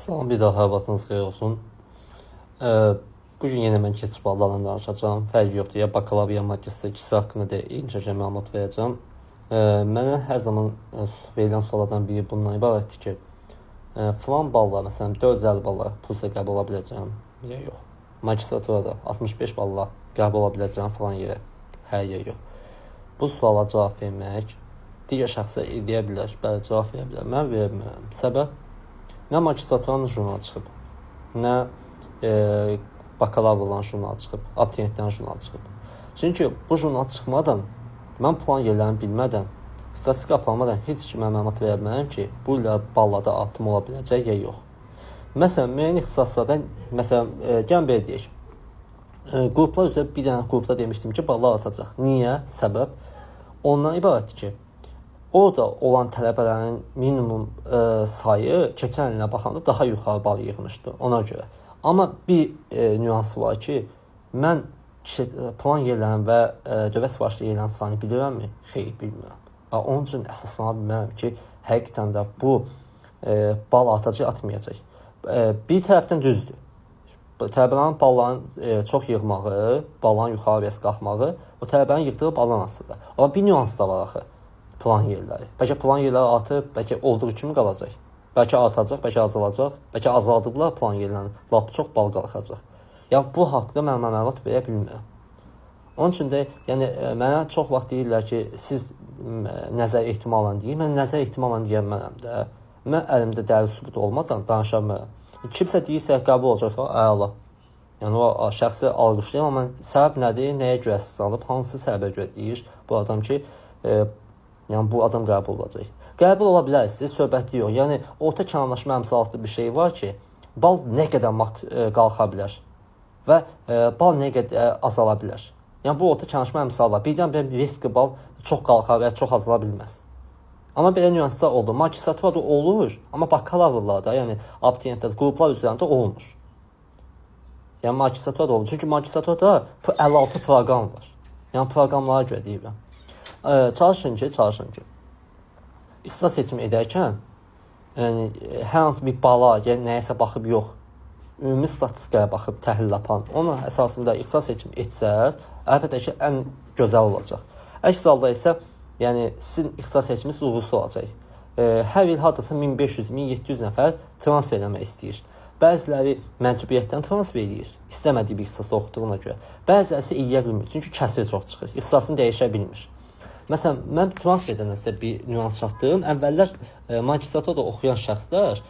Salam, bir daha vaxtınız xeyir olsun. Bugün yenə mən keçid ballarından danışacağım. Fərq yoxdur, ya bakalavr, ya magistr ikisi haqqında da eynicə məlumat verəcəm. Mənə hər zaman verilən suallardan biri bundan ibarətdir ki, filan balla, məsələn 450 balla pulsa qəbul ola biləcəm, ya yox. Magistraturada 65 balla qəbul ola biləcəm filan yerə, hər yer yox. Bu suala cavab vermək digər şəxsə edə bilər, bəli, cavab verə bilər. Mən vermirəm. Səbəb? Nə magistraturanın jurnalı çıxıb, nə bakalavrların jurnalı çıxıb, abituriyentlərin jurnalı çıxıb. Çünki bu jurnal çıxmadan, mən plan yerlərini bilmədən, statistika aparmadan heç kimə məlumat verə bilmərəm ki, bu ilə ballada artım ola biləcək ya yox. Məsələn, müəyyən ixtisaslarda, məsələn, gəlin belə deyək, qruplar üzrə bir dənə qrupda demişdim ki, ballar artacaq. Niyə? Səbəb ondan ibarətdir ki, orada olan tələbələrin minimum sayı keçən ilə baxanda daha yuxarı bal yığmışdı ona görə. Amma bir nüansı var ki, mən plan yerlərin və dövlət sifarişli yerlərin sayını bilirəmmi? Xeyr, bilmirəm. Onun üçün əsaslana bilmərəm ki, həqiqətən də bu bal artacaq, atmayacaq. Bir tərəfdən düzdür. Tələbələrin balların çox yığmağı, balların yuxarı qalxmağı, o tələbələrin yığdığı baldan asılıdır. Amma bir nüans da var axı. Plan yerləri. Bəlkə plan yerləri artıb, bəlkə olduğu kimi qalacaq. Bəlkə artacaq, bəlkə azalacaq, bəlkə azaldıblar plan yerlərini, lap çox bal qalxacaq. Yəni bu haqqda mən məlumat verə bilmirəm. Onun üçün də yəni mənə çox vaxt deyirlər ki, siz nəzər ehtimalən deyin. Mən nəzər ehtimalən deyənmərəm də. Mən əlimdə dəlil sübut olmadan danışa bilmərəm. Kimsə deyirsə qəbul olacaqsa, əla. Yəni o şəxsi alqışlayıram, amma səbəb nədir, nəyə görə əsaslanıb, hansı səbəbə görə deyir bu adam ki, yəni bu adam qəbul olacaq. Qəbul ola bilərsiniz, söhbətli yox. Yəni orta kənarlaşma əmsalatlı bir şey var ki, bal nə qədər qalxa bilər və bal nə qədər azala bilər. Yəni bu orta kənarlaşma əmsalı var. Birdən bir riski bal çox qalxa və çox azala bilməz. Amma belə nüanslar olur. Magistraturada olur, amma bakalavrlarda, yəni abituriyentlər qruplar üzərində olmur. Yəni magistraturada olur. Çünki magistraturada 56 proqram var. Yəni proqramlara görə deyirəm. Çalışın ki, ixtisas seçimi edərkən yəni, hər hansı bir bala, yəni nəyəsə baxıb yox, ümumi statistikaya baxıb təhlil yapan, onun əsasında ixtisas seçimi etsəz, əlbəttə ki, ən gözəl olacaq. Əks halda isə yəni, sizin ixtisas seçiminiz uğursuz olacaq. Hər il hardasa 1500-1700 nəfər transfer eləmək istəyir. Bəziləri məcburiyyətdən transfer edir, istəmədiyi bir ixtisasda oxuduğuna görə. Bəziləri isə eləyə bilmir, çünki kəsir çox çıxır, ixtisasını dəyişə bilmir. Məsələn, mən transfer edəndə sizə bir nüans çatdırım. Əvvəllər magistraturada oxuyan şəxslər